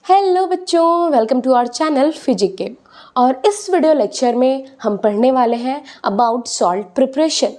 Hello बच्चों, welcome to our channel physic game. और इस वीडियो लेक्चर में हम पढ़ने वाले हैं about salt preparation.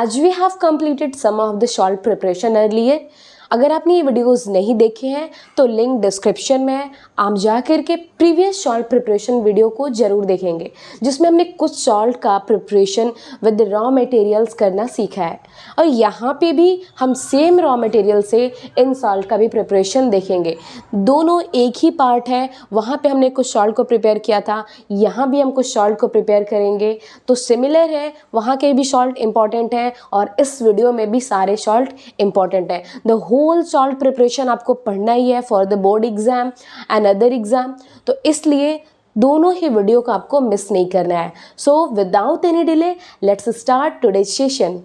As we have completed some of the salt preparation earlier. अगर आपने ये वीडियोस नहीं देखे हैं तो लिंक डिस्क्रिप्शन में है, आप जा कर के प्रीवियस सॉल्ट प्रिपरेशन वीडियो को ज़रूर देखेंगे, जिसमें हमने कुछ सॉल्ट का प्रिपरेशन विद रॉ मटेरियल्स करना सीखा है। और यहाँ पे भी हम सेम रॉ मटेरियल से इन सॉल्ट का भी प्रिपरेशन देखेंगे। दोनों एक ही पार्ट है, वहाँ पे हमने कुछ सॉल्ट को प्रिपेयर किया था, यहाँ भी हम कुछ सॉल्ट को प्रिपेयर करेंगे, तो सिमिलर है, वहाँ के भी सॉल्ट इंपॉर्टेंट है और इस वीडियो में भी सारे सॉल्ट इंपॉर्टेंट है। द होल सॉल्ट प्रिपरेशन आपको पढ़ना ही है for the board exam and other exam, तो इसलिए दोनों ही वीडियो को आपको मिस नहीं करना है। So without any delay let's start today's session.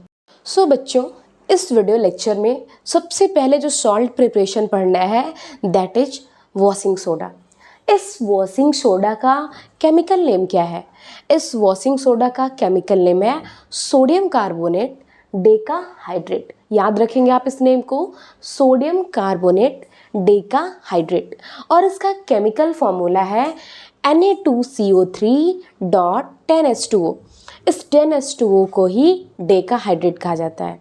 So बच्चों, इस वीडियो लेक्चर में सबसे पहले जो सॉल्ट प्रिपरेशन पढ़ना है दैट इज वॉशिंग सोडा। इस वॉशिंग सोडा का केमिकल नेम क्या है? इस वॉशिंग सोडा का केमिकल नेम है सोडियम कार्बोनेट डेकाहाइड्रेट। याद रखेंगे आप इस नेम को, सोडियम कार्बोनेट डेकाहाइड्रेट। और इसका केमिकल फॉर्मूला है Na2CO3.10H2O। इस 10H2O को ही डेकाहाइड्रेट कहा जाता है।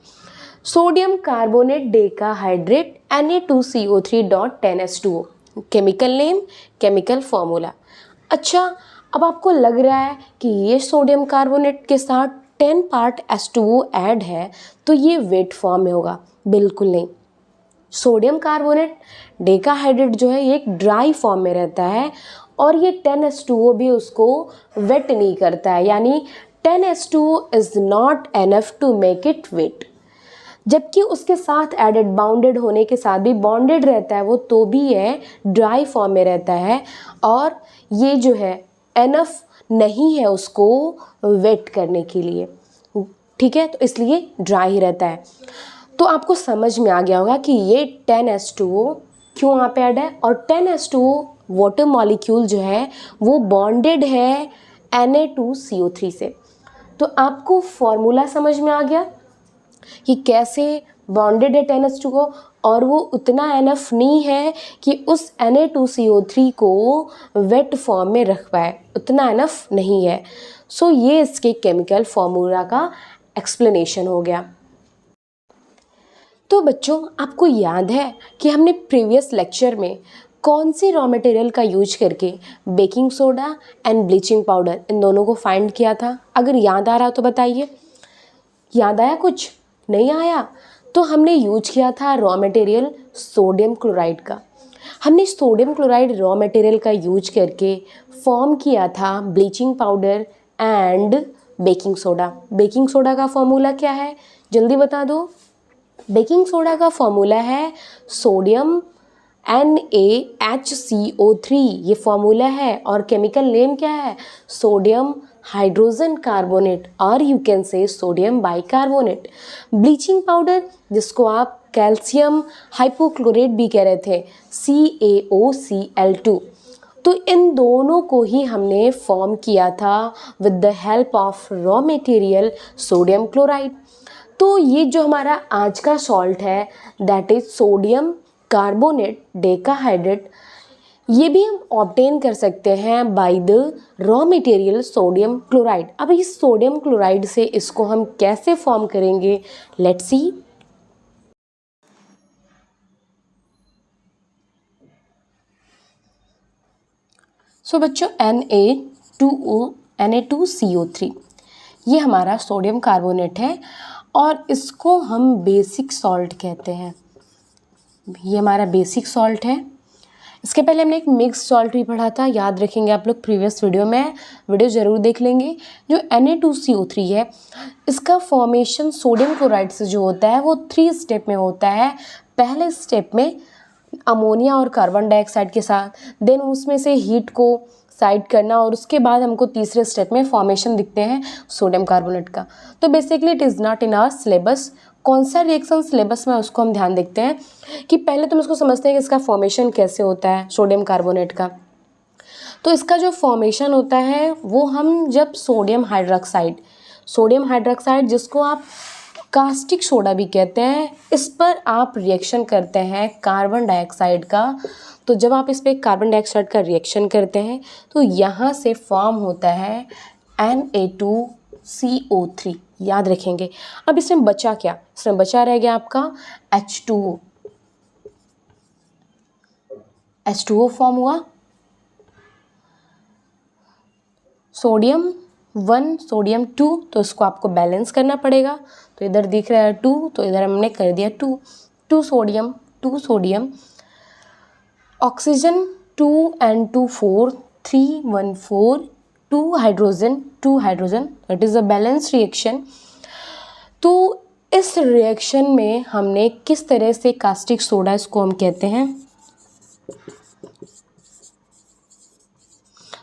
Sodium carbonate decahydrate Na2CO3.10H2O, chemical name, chemical formula. अच्छा, अब आपको लग रहा है कि ये सोडियम कार्बोनेट के साथ 10 पार्ट H2O ऐड है तो ये वेट फॉर्म में होगा। बिल्कुल नहीं, सोडियम कार्बोनेट डेकाहाइड्रेट जो है ये एक ड्राई फॉर्म में रहता है और ये 10H2O भी उसको वेट नहीं करता है, यानी 10H2O is not enough to make it wet. जबकि उसके साथ एडेड बाउंडेड होने के साथ भी बॉन्डेड रहता है वो, तो भी ये ड्राई फॉर्म में रहता है और ये जो है एनफ नहीं है उसको वेट करने के लिए, ठीक है, तो इसलिए ड्राई ही रहता है। तो आपको समझ में आ गया होगा कि ये 10H2O क्यों यहाँ पे ऐड है, और 10H2O वाटर मॉलिक्यूल जो है वो बॉन्डेड है Na2CO3 से। तो आपको फॉर्मूला समझ में आ गया कि कैसे बॉन्डेड है 10H2O और वो उतना एनफ नहीं है कि उस Na2CO3 को वेट फॉर्म में रख पाए, उतना एनफ नहीं है। सो ये इसके केमिकल फॉर्मूला का एक्सप्लेनेशन हो गया। तो बच्चों, आपको याद है कि हमने प्रीवियस लेक्चर में कौन सी रॉ मटेरियल का यूज करके baking soda and bleaching powder इन दोनों को फाइंड किया था? अगर याद आ रहा तो बताइए। याद आया? कुछ नहीं आया तो हमने यूज किया था रॉ मटेरियल सोडियम क्लोराइड का। हमने सोडियम क्लोराइड रॉ मटेरियल का यूज करके फॉर्म किया था bleaching powder and baking soda. Baking soda का फॉर्मूला क्या है, जल्दी बता दो। बेकिंग सोडा का फॉर्मूला है सोडियम NaHCO3, ये फॉर्मूला है। और केमिकल नेम क्या है? सोडियम हाइड्रोजन कार्बोनेट, और you can say sodium bicarbonate. Bleaching powder, जिसको आप कैल्शियम हाइपोक्लोरेट भी कह रहे थे, CaOCl2। तो इन दोनों को ही हमने फॉर्म किया था with the help of raw material sodium chloride. तो ये जो हमारा आज का सॉल्ट है that is sodium carbonate decahydrate, ये भी हम ऑब्टेन कर सकते हैं by the raw material sodium chloride. अब इस सोडियम क्लोराइड से इसको हम कैसे फॉर्म करेंगे, लेट्स सी। सो बच्चों, Na2CO3 ये हमारा सोडियम कार्बोनेट है और इसको हम बेसिक सॉल्ट कहते हैं। ये हमारा बेसिक सॉल्ट है। इसके पहले हमने एक मिक्स सॉल्ट भी पढ़ा था, याद रखेंगे आप लोग, प्रीवियस वीडियो में, वीडियो ज़रूर देख लेंगे। जो Na2CO3 है इसका फॉर्मेशन सोडियम क्लोराइड से जो होता है वो 3 स्टेप में होता है। पहले स्टेप में अमोनिया और कार्बन डाइऑक्साइड के साथ, देन उसमें से हीट को साइड करना, और उसके बाद हमको तीसरे स्टेप में फॉर्मेशन दिखते हैं सोडियम कार्बोनेट का। तो basically it is not in our syllabus. कौन सा रिएक्शन सिलेबस में उसको हम ध्यान देखते हैं कि पहले तुम इसको समझते हैं कि इसका फॉर्मेशन कैसे होता है सोडियम कार्बोनेट का। तो इसका जो फॉर्मेशन होता है वो हम जब सोडियम हाइड्रोक्साइड जिसको आप कास्टिक सोडा भी कहते हैं। इस पर आप रिएक्शन करते हैं कार्बन डाइऑक्साइड का। तो जब आप इस पर कार्बन डाइऑक्साइड का रिएक्शन करते हैं तो यहाँ से फॉर्म होता है Na2CO3, याद रखेंगे। अब इसमें बचा क्या? इसमें बचा रह गया आपका H2O। H2O फॉर्म हुआ, सोडियम 1 सोडियम 2, तो इसको आपको बैलेंस करना पड़ेगा। तो इधर दिख रहा है 2, तो इधर हमने कर दिया 2 sodium 2 sodium, oxygen 2 N2 4 3 1 4, 2 hydrogen that is a balance reaction. तो इस रिएक्शन में हमने किस तरह से कास्टिक सोडा, इसको हम कहते हैं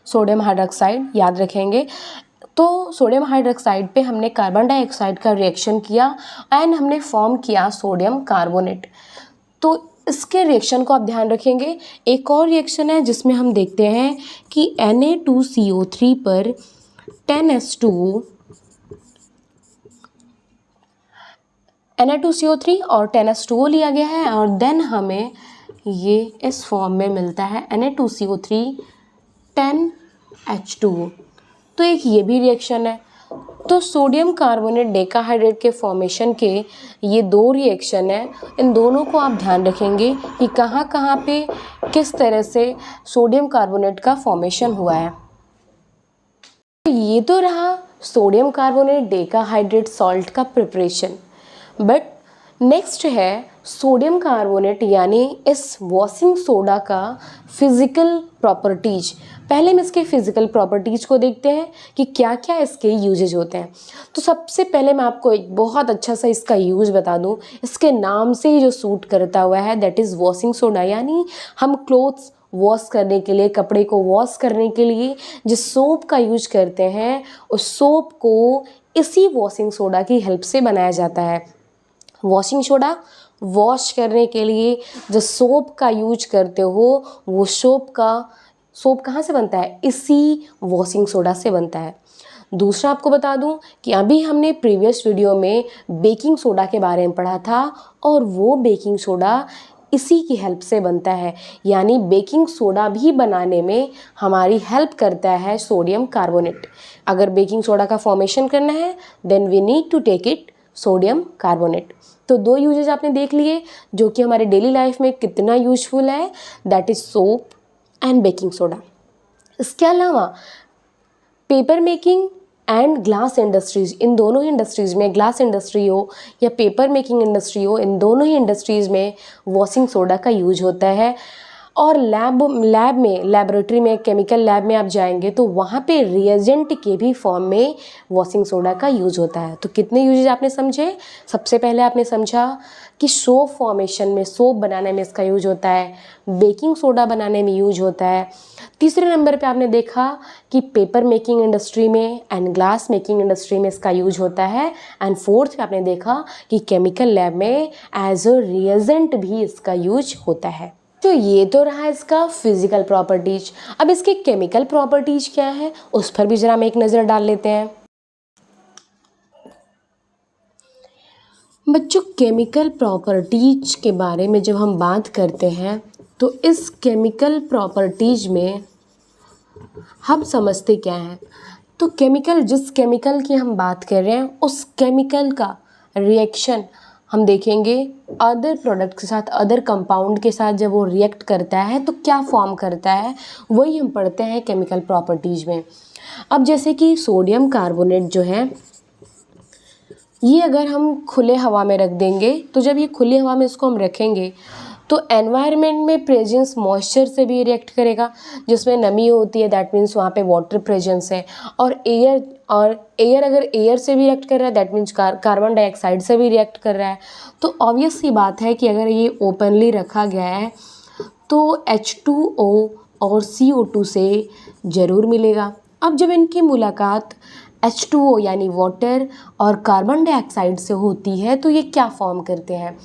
सोडियम हाइड्रोक्साइड, याद रखेंगे। तो सोडियम हाइड्रोक्साइड पे हमने कार्बन डाइऑक्साइड का रिएक्शन किया एंड हमने फॉर्म किया सोडियम कार्बोनेट। तो इसके रिएक्शन को आप ध्यान रखेंगे। एक और रिएक्शन है जिसमें हम देखते हैं कि Na2CO3 पर 10H2O, Na2CO3 और 10H2O लिया गया है और देन हमें ये इस फॉर्म में मिलता है Na2CO3 10H2O। तो एक ये भी रिएक्शन है। तो सोडियम कार्बोनेट डेकाहाइड्रेट के फॉर्मेशन के ये दो रिएक्शन है। इन दोनों को आप ध्यान रखेंगे कि कहाँ कहाँ पे किस तरह से सोडियम कार्बोनेट का फॉर्मेशन हुआ है। ये तो रहा सोडियम कार्बोनेट डेकाहाइड्रेट सॉल्ट का प्रिपरेशन। बट नेक्स्ट है सोडियम कार्बोनेट यानी इस वॉशिंग सोडा का फिज़िकल प्रॉपर्टीज। पहले हम इसके फिज़िकल प्रॉपर्टीज़ को देखते हैं कि क्या क्या इसके यूजेज होते हैं। तो सबसे पहले मैं आपको एक बहुत अच्छा सा इसका यूज बता दूं। इसके नाम से ही जो सूट करता हुआ है दैट इज़ वॉशिंग सोडा, यानी हम क्लोथ्स वॉश करने के लिए, कपड़े को वॉश करने के लिए जिस सोप का यूज करते हैं उस सोप को इसी वॉशिंग सोडा की हेल्प से बनाया जाता है। वॉशिंग सोडा वॉश करने के लिए जो सोप का यूज करते हो वो सोप कहाँ से बनता है? इसी वॉशिंग सोडा से बनता है। दूसरा आपको बता दूं कि अभी हमने प्रीवियस वीडियो में बेकिंग सोडा के बारे में पढ़ा था और वो बेकिंग सोडा इसी की हेल्प से बनता है, यानी बेकिंग सोडा भी बनाने में हमारी हेल्प करता है सोडियम कार्बोनेट। अगर बेकिंग सोडा का फॉर्मेशन करना है then we need to take it sodium carbonate. तो दो यूजेज आपने देख लिए जो कि हमारे डेली लाइफ में कितना यूजफुल है, that is soap and baking soda. इसके अलावा paper making and glass industries, इन दोनों ही इंडस्ट्रीज़ में, ग्लास इंडस्ट्री हो या पेपर मेकिंग इंडस्ट्री हो, इन दोनों ही इंडस्ट्रीज़ में वॉशिंग सोडा का यूज होता है। और लैब में, लैबोरेटरी में, केमिकल लैब में आप जाएंगे तो वहाँ पे रिएजेंट के भी फॉर्म में वॉशिंग सोडा का यूज होता है। तो कितने यूजेज आपने समझे? सबसे पहले आपने समझा कि सोप फॉर्मेशन में, सोप बनाने में इसका यूज होता है, बेकिंग सोडा बनाने में यूज होता है। तीसरे नंबर पे आपने देखा कि पेपर मेकिंग इंडस्ट्री में एंड ग्लास मेकिंग इंडस्ट्री में इसका यूज होता है। एंड फोर्थ पे आपने देखा कि केमिकल लैब में एज अ रिएजेंट भी इसका यूज होता है। तो ये तो रहा इसका फिजिकल प्रॉपर्टीज। अब इसके केमिकल प्रॉपर्टीज क्या है उस पर भी जरा हम एक नज़र डाल लेते हैं। बच्चों, केमिकल प्रॉपर्टीज के बारे में जब हम बात करते हैं तो इस केमिकल प्रॉपर्टीज में हम समझते क्या हैं? तो केमिकल, जिस केमिकल की हम बात कर रहे हैं उस केमिकल का रिएक्शन हम देखेंगे अदर प्रोडक्ट के साथ, अदर कंपाउंड के साथ जब वो रिएक्ट करता है तो क्या फॉर्म करता है, वही हम पढ़ते हैं केमिकल प्रॉपर्टीज में। अब जैसे कि सोडियम कार्बोनेट जो है ये अगर हम खुले हवा में रख देंगे तो जब ये खुली हवा में इसको हम रखेंगे तो एनवायरनमेंट में प्रेजेंस मॉइस्चर से भी रिएक्ट करेगा, जिसमें नमी होती है दैट मीन्स वहाँ पे वाटर प्रेजेंस है। और एयर अगर एयर से भी रिएक्ट कर रहा है दैट मीन्स कार्बन डाइऑक्साइड से भी रिएक्ट कर रहा है। तो ऑब्वियस सी बात है कि अगर ये ओपनली रखा गया है तो H2O और CO2 से ज़रूर मिलेगा। अब जब इनकी मुलाकात H2O यानी वाटर और कार्बन डाइऑक्साइड से होती है तो ये क्या फॉर्म करते हैं?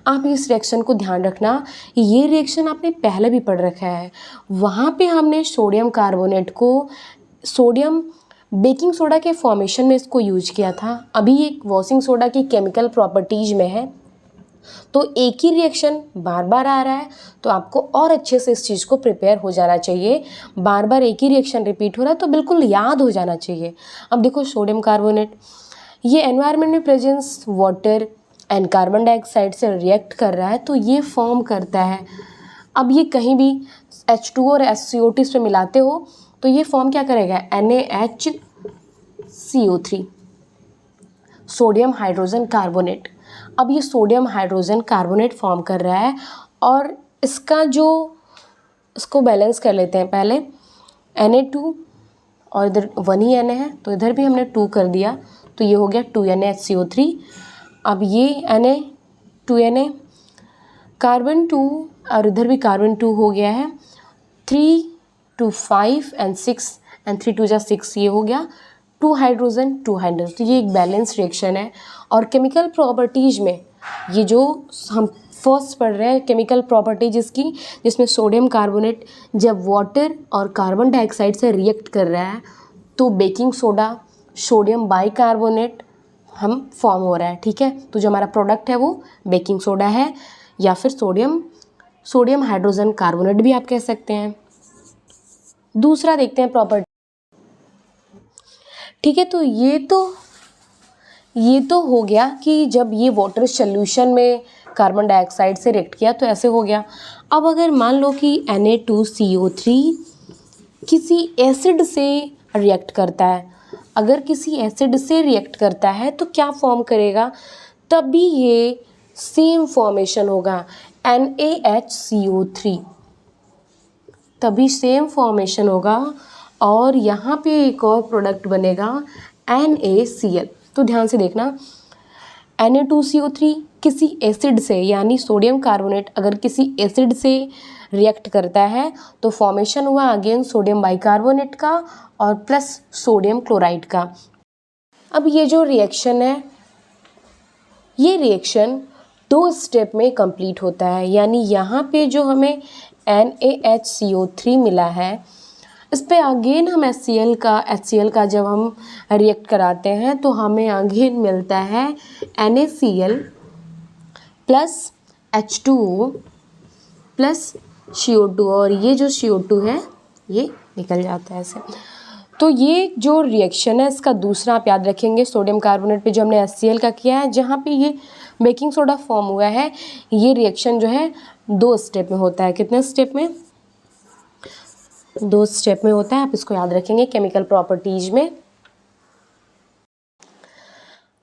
आप इस रिएक्शन को ध्यान रखना, ये रिएक्शन आपने पहले भी पढ़ रखा है। वहाँ पे हमने सोडियम कार्बोनेट को सोडियम बेकिंग सोडा के फॉर्मेशन में इसको यूज किया था। अभी एक वॉशिंग सोडा की केमिकल प्रॉपर्टीज में है, तो एक ही रिएक्शन बार बार आ रहा है, तो आपको और अच्छे से इस चीज़ को प्रिपेयर हो जाना चाहिए। बार बार एक ही रिएक्शन रिपीट हो रहा है तो बिल्कुल याद हो जाना चाहिए। अब देखो सोडियम कार्बोनेट, ये एनवायरनमेंट में presence water and carbon dioxide से रिएक्ट कर रहा है, तो ये फॉर्म करता है। अब ये कहीं भी H2O और SCO2 इस पे मिलाते हो तो ये फॉर्म क्या करेगा, NaHCO3, सोडियम हाइड्रोजन कार्बोनेट। अब ये सोडियम हाइड्रोजन कार्बोनेट फॉर्म कर रहा है और इसका जो, इसको बैलेंस कर लेते हैं पहले। Na2 और इधर 1 ही Na है तो इधर भी हमने 2 कर दिया, तो ये हो गया 2NaHCO3। अब ये Na 2Na, कार्बन 2 और इधर भी कार्बन 2 हो गया है, 3 2 5 एंड 6 एंड 3 2 जा 6, ये हो गया 2 हाइड्रोजन 2 हाइड्रोजन। तो ये एक बैलेंस रिएक्शन है। और केमिकल प्रॉपर्टीज में ये जो हम फर्स्ट पढ़ रहे हैं केमिकल प्रॉपर्टीज इसकी, जिसमें सोडियम कार्बोनेट जब वाटर और कार्बन डाइऑक्साइड से रिएक्ट कर रहा है तो बेकिंग सोडा सोडियम बाइकार्बोनेट हम फॉर्म हो रहा है। ठीक है, तो जो हमारा प्रोडक्ट है वो बेकिंग सोडा है या फिर सोडियम हाइड्रोजन कार्बोनेट भी आप कह सकते हैं। दूसरा देखते हैं प्रॉपर्टी। ठीक है, तो ये तो हो गया कि जब ये वाटर सॉल्यूशन में कार्बन डाइऑक्साइड से रिएक्ट किया तो ऐसे हो गया। अब अगर मान लो कि Na2CO3 किसी एसिड से रिएक्ट करता है, अगर किसी एसिड से रिएक्ट करता है तो क्या फॉर्म करेगा, तभी ये सेम फॉर्मेशन होगा NaHCO3, तभी सेम फॉर्मेशन होगा और यहाँ पे एक और प्रोडक्ट बनेगा NaCl। तो ध्यान से देखना, Na2CO3 किसी एसिड से यानी सोडियम कार्बोनेट अगर किसी एसिड से रिएक्ट करता है तो फॉर्मेशन हुआ अगेन सोडियम बाइकार्बोनेट का और प्लस सोडियम क्लोराइड का। अब ये जो रिएक्शन है, ये रिएक्शन 2 स्टेप में कंप्लीट होता है। यानी यहाँ पे जो हमें NaHCO3 मिला है, इस पे अगेन हम HCl का जब हम रिएक्ट कराते हैं तो हमें अगेन मिलता है NaCl plus H2O plus CO2, और ये जो CO2 है ये निकल जाता है ऐसे। तो ये जो रिएक्शन है इसका दूसरा आप याद रखेंगे, सोडियम कार्बोनेट पे जो हमने HCl का किया है, जहाँ पे ये बेकिंग सोडा फॉर्म हुआ है, ये रिएक्शन जो है 2 स्टेप में होता है। कितने स्टेप में, 2 स्टेप में होता है, आप इसको याद रखेंगे केमिकल प्रॉपर्टीज में।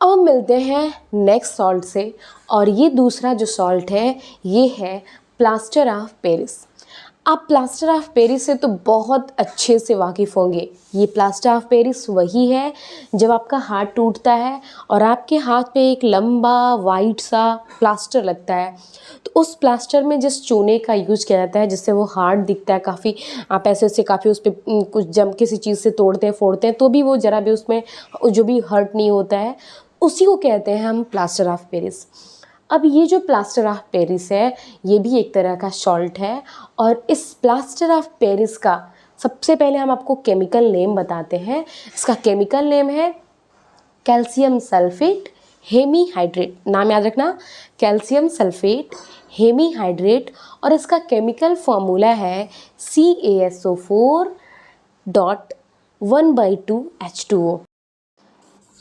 अब हम मिलते हैं नेक्स्ट सॉल्ट से, और ये दूसरा जो सॉल्ट है ये है प्लास्टर ऑफ पेरिस। आप प्लास्टर ऑफ पेरिस से तो बहुत अच्छे से वाकिफ़ होंगे। ये प्लास्टर ऑफ पेरिस वही है जब आपका हाथ टूटता है और आपके हाथ पे एक लंबा वाइट सा प्लास्टर लगता है, तो उस प्लास्टर में जिस चूने का यूज़ किया जाता है जिससे वो हार्ड दिखता है काफ़ी, आप ऐसे काफ़ी उस पर कुछ जब किसी चीज़ से तोड़ते हैं फोड़ते हैं तो भी वो ज़रा भी उसमें जो भी हर्ट नहीं होता है, उसी को कहते हैं हम प्लास्टर ऑफ पेरिस। अब ये जो प्लास्टर ऑफ पेरिस है ये भी एक तरह का सॉल्ट है, और इस प्लास्टर ऑफ पेरिस का सबसे पहले हम आपको केमिकल नेम बताते हैं। इसका केमिकल नेम है कैल्शियम सल्फेट हेमीहाइड्रेट। नाम याद रखना, कैल्शियम सल्फेट हेमीहाइड्रेट, और इसका केमिकल फॉर्मूला है CaSO4.1/2H2O।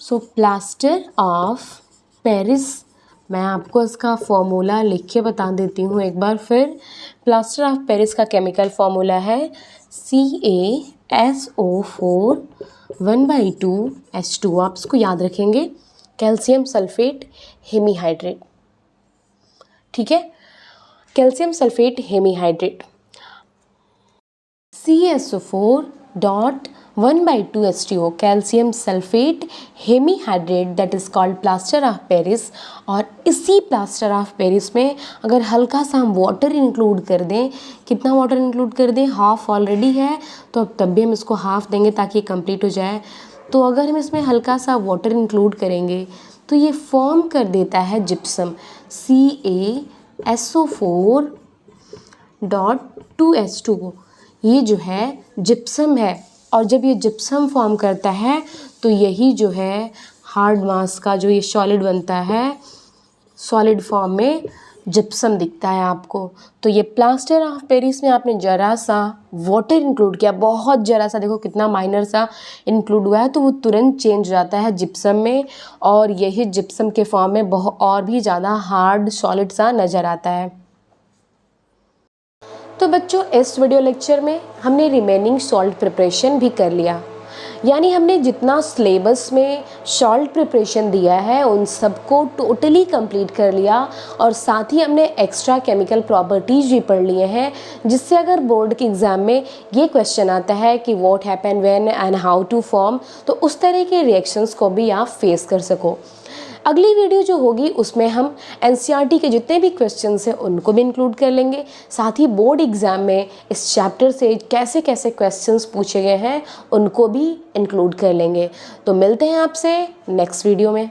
So plaster of Paris, मैं आपको इसका फॉर्मूला लिख के बता देती हूँ एक बार फिर। प्लास्टर ऑफ पेरिस का केमिकल फॉर्मूला है CaSO4.1/2H2O। आप इसको याद रखेंगे, कैल्शियम सल्फेट हेमीहाइड्रेट। ठीक है, calcium sulphate hemihydrate CaSO4.1/2H2O, calcium sulphate hemihydrate, that is called plaster of Paris. और इसी प्लास्टर ऑफ पेरिस में अगर हल्का सा हम वाटर इंक्लूड कर दें, कितना वाटर इंक्लूड कर दें, हाफ ऑलरेडी है तो अब तब भी हम इसको हाफ देंगे ताकि कंप्लीट हो जाए। तो अगर हम इसमें हल्का सा वाटर इंक्लूड करेंगे तो ये फॉर्म कर देता है जिप्सम, CaSO4.2H2O। ये जो है जिप्सम है, और जब ये जिप्सम फॉर्म करता है तो यही जो है हार्ड मास का जो ये सॉलिड बनता है, सॉलिड फॉर्म में जिप्सम दिखता है आपको। तो ये प्लास्टर ऑफ पेरिस में आपने ज़रा सा वाटर इंक्लूड किया, बहुत ज़रा सा, देखो कितना माइनर सा इंक्लूड हुआ है, तो वो तुरंत चेंज हो जाता है जिप्सम में, और यही जिप्सम के फॉर्म में बहुत और भी ज़्यादा हार्ड सॉलिड सा नज़र आता है। तो बच्चों इस वीडियो लेक्चर में हमने रिमेनिंग सॉल्ट प्रिपरेशन भी कर लिया, यानी हमने जितना सिलेबस में सॉल्ट प्रिपरेशन दिया है उन सबको टोटली कंप्लीट कर लिया, और साथ ही हमने एक्स्ट्रा केमिकल प्रॉपर्टीज भी पढ़ लिए हैं, जिससे अगर बोर्ड के एग्ज़ाम में ये क्वेश्चन आता है कि what happen when and how to form, तो उस तरह के रिएक्शंस को भी आप फेस कर सको। अगली वीडियो जो होगी उसमें हम एनसीईआरटी के जितने भी क्वेश्चंस हैं उनको भी इंक्लूड कर लेंगे, साथ ही बोर्ड एग्ज़ाम में इस चैप्टर से कैसे कैसे क्वेश्चंस पूछे गए हैं उनको भी इंक्लूड कर लेंगे। तो मिलते हैं आपसे नेक्स्ट वीडियो में।